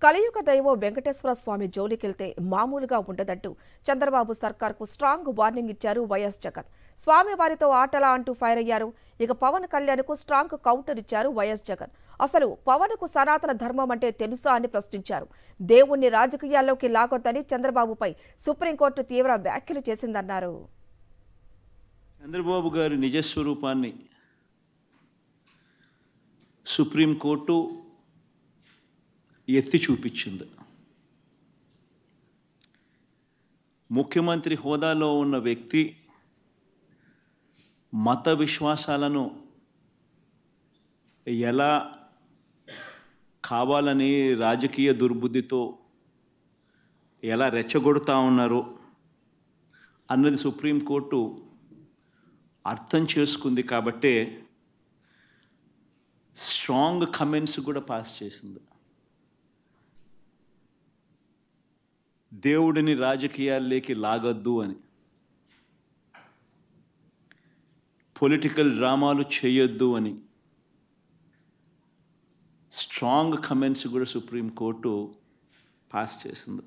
కలియుగ దైవం వెంకటేశ్వర స్వామి జోలికెళ్తే మామూలుగా ఉండదంటూ చంద్రబాబు సర్కార్కు స్ట్రాంగ్ వార్నింగ్ ఇచ్చారు వైఎస్ జగన్. స్వామివారితో ఆటలా అంటూ ఫైర్ అయ్యారు. ఇక పవన్ కళ్యాణ్కు స్ట్రాంగ్ కౌంటర్ ఇచ్చారు వైఎస్ జగన్. అసలు పవన్కు సనాతన ధర్మం అంటే తెలుసా అని ప్రశ్నించారు. దేవుణ్ణి రాజకీయాల్లోకి లాగొద్దని చంద్రబాబుపై సుప్రీంకోర్టు తీవ్ర వ్యాఖ్యలు చేసిందన్నారు. చంద్రబాబు గారి నిజస్వరూపాన్ని సుప్రీంకోర్టు ఎత్తి చూపించింది. ముఖ్యమంత్రి హోదాలో ఉన్న వ్యక్తి మత విశ్వాసాలను ఎలా కావాలని రాజకీయ దుర్బుద్ధితో ఎలా రెచ్చగొడుతూ ఉన్నారు అన్నది సుప్రీంకోర్టు అర్థం చేసుకుంది. కాబట్టే స్ట్రాంగ్ కమెంట్స్ కూడా పాస్ చేసింది. దేవుడిని రాజకీయాల్లోకి లాగొద్దు అని, పొలిటికల్ డ్రామాలు చేయొద్దు అని స్ట్రాంగ్ కమెంట్స్ కూడా సుప్రీంకోర్టు పాస్ చేసింది.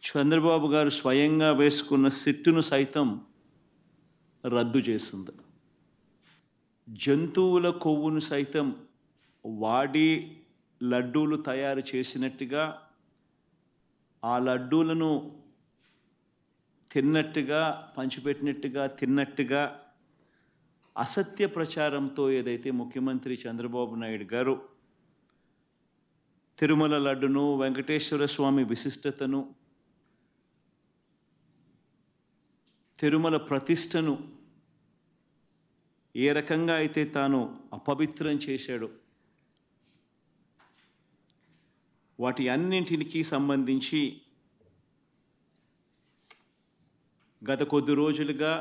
చంద్రబాబు గారు స్వయంగా వేసుకున్న సిట్టును సైతం రద్దు చేసింది. జంతువుల కొవ్వును సైతం వాడి లడ్డూలు తయారు చేసినట్టుగా, ఆ లడ్డూలను తిన్నట్టుగా అసత్య ప్రచారంతో ఏదైతే ముఖ్యమంత్రి చంద్రబాబు నాయుడు గారు తిరుమల లడ్డును, వెంకటేశ్వర స్వామి విశిష్టతను, తిరుమల ప్రతిష్టను ఏ రకంగా అయితే తాను అపవిత్రం చేశాడో, వాటి అన్నింటికి సంబంధించి గత కొద్ది రోజులుగా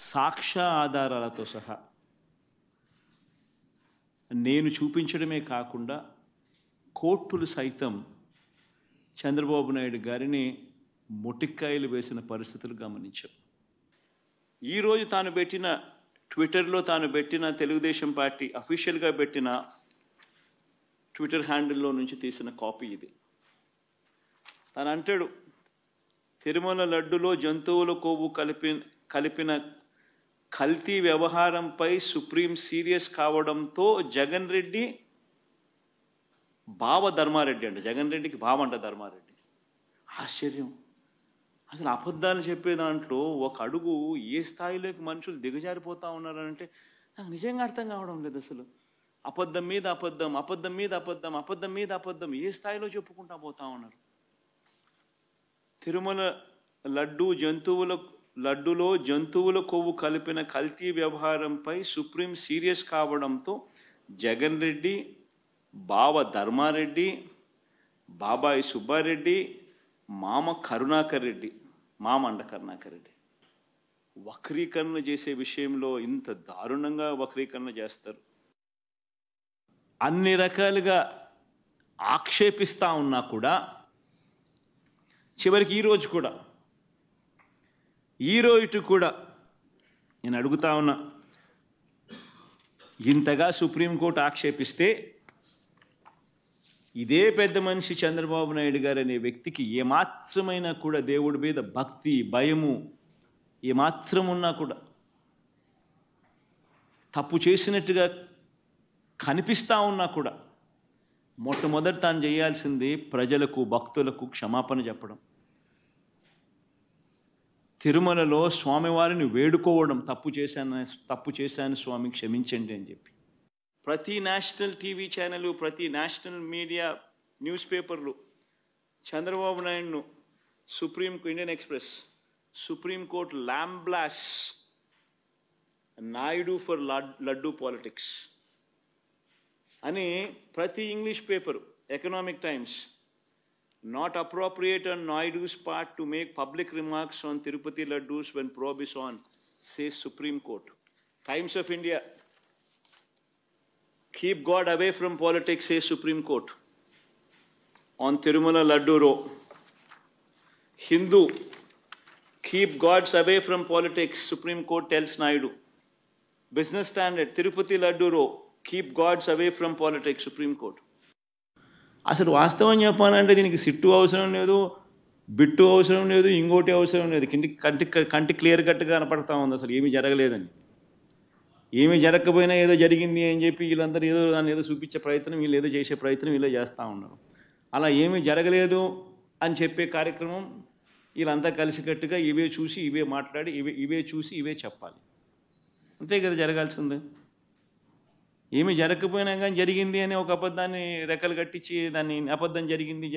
సాక్ష్య ఆధారాలతో సహా నేను చూపించడమే కాకుండా కోర్టులు సైతం చంద్రబాబు నాయుడు గారిని మొటిక్కాయలు వేసిన పరిస్థితులు గమనించాం. ఈరోజు ట్విట్టర్లో తాను పెట్టిన తెలుగుదేశం పార్టీ అఫీషియల్గా పెట్టిన ట్విట్టర్ హ్యాండిల్లో నుంచి తీసిన కాపీ ఇది. తను అంటాడు, తిరుమల లడ్డులో జంతువుల కొవ్వు కలిపిన కల్తీ వ్యవహారంపై సుప్రీం సీరియస్ కావడంతో జగన్ రెడ్డి బావ ధర్మారెడ్డి అంట, జగన్ రెడ్డికి బావ అంట ధర్మారెడ్డి. ఆశ్చర్యం. అసలు అబద్ధాలు చెప్పే దాంట్లో ఒక అడుగు ఏ స్థాయిలోకి మనుషులు దిగజారిపోతూ ఉన్నారంటే నాకు నిజంగా అర్థం కావడం లేదు. అసలు అబద్ధం మీద అబద్ధం, అబద్ధం మీద అబద్ధం, అబద్ధం మీద అబద్ధం ఏ స్థాయిలో చెప్పుకుంటా పోతా ఉన్నారు. తిరుమల లడ్డులో జంతువుల కొవ్వు కలిపిన కల్తీ వ్యవహారంపై సుప్రీం సీరియస్ కావడంతో జగన్ రెడ్డి, బావ ధర్మారెడ్డి, బాబాయి సుబ్బారెడ్డి, మామ కరుణాకర్ రెడ్డి, మామండ కరుణాకర్ రెడ్డి వక్రీకరణ చేసే విషయంలో ఇంత దారుణంగా వక్రీకరణ చేస్తారు. అన్ని రకాలుగా ఆక్షేపిస్తూ ఉన్నా కూడా చివరికి ఈరోజు కూడా నేను అడుగుతా ఉన్నా, ఇంతగా సుప్రీంకోర్టు ఆక్షేపిస్తే ఇదే పెద్ద మనిషి చంద్రబాబు నాయుడు గారు అనే వ్యక్తికి ఏమాత్రమైనా కూడా దేవుడి మీద భక్తి, భయము ఏమాత్రం ఉన్నా కూడా, తప్పు చేసినట్టుగా కనిపిస్తూ ఉన్నా కూడా మొట్టమొదటి తాను చేయాల్సింది ప్రజలకు, భక్తులకు క్షమాపణ చెప్పడం. తిరుమలలో స్వామివారిని వేడుకోవడం, తప్పు చేశాను స్వామి క్షమించండి అని చెప్పి. ప్రతి నేషనల్ టీవీ ఛానల్, ప్రతి నేషనల్ మీడియా న్యూస్ పేపర్లు చంద్రబాబు నాయుడును Indian Express Supreme Court lambasts Naidu for laddu politics అని ప్రతి English paper, economic times, not appropriate on Naidu's part to make public remarks on Tirupati laddus when probe is on, says Supreme Court. Times of India, keep God away from politics, says Supreme Court on Tirumala laddu ro. Hindu, keep gods away from politics, Supreme Court tells Naidu. Business Standard, Tirupati laddu ro, keep gods away from politics supreme court. అసలు వాస్తవం చెప్పాలంటే దీనికి sit అవసరం లేదు, bit అవసరం లేదు, ఇంకోటి అవసరం లేదు. కంటి క్లియర్ కట్గా కనపడతా ఉంది అసలు ఏమీ జరగలేదని. ఏమీ జరగకపోయినా ఏదో జరిగింది అని చెప్పి వీళ్ళందరూ ఏదో దాన్ని ఏదో చూపించే ప్రయత్నం, వీళ్ళు ఏదో చేసే ప్రయత్నం వీళ్ళే చేస్తూ ఉన్నారు. అలా ఏమీ జరగలేదు అని చెప్పే కార్యక్రమం వీళ్ళంతా కలిసికట్టుగా ఇవే చూసి ఇవే మాట్లాడి ఇవే చూసి ఇవే చెప్పాలి. అంతే కదా జరగాల్సిందే. ఏమీ జరగకపోయినా కానీ జరిగింది అని ఒక అబద్ధాన్ని రెక్కలు కట్టించి దాన్ని అబద్ధం జరిగింది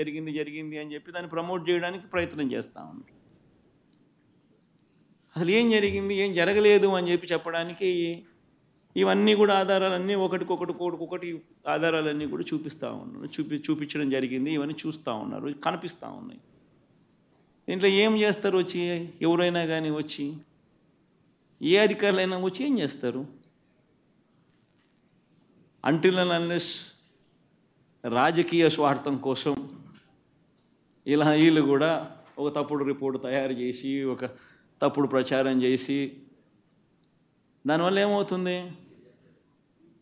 అని చెప్పి దాన్ని ప్రమోట్ చేయడానికి ప్రయత్నం చేస్తూ ఉన్నారు. అసలు ఏం జరిగింది, ఏం జరగలేదు అని చెప్పి చెప్పడానికి ఇవన్నీ కూడా ఆధారాలన్నీ ఒకటి ఆధారాలన్నీ కూడా చూపిస్తూ ఉన్నారు. చూపించడం జరిగింది. ఇవన్నీ చూస్తూ ఉన్నారు, కనిపిస్తూ ఉన్నాయి. దీంట్లో ఏం చేస్తారు వచ్చి ఎవరైనా కానీ వచ్చి ఏ అధికారులైనా వచ్చి ఏం చేస్తారు? అంటిల్ అండ్ అన్లెస్ రాజకీయ స్వార్థం కోసం వీళ్ళు కూడా ఒక తప్పుడు రిపోర్ట్ తయారు చేసి ఒక తప్పుడు ప్రచారం చేసి దానివల్ల ఏమవుతుంది?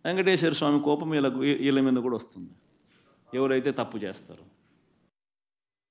వెంకటేశ్వర స్వామి కోపం వీళ్ళ మీద కూడా వస్తుంది ఎవరైతే తప్పు చేస్తారో.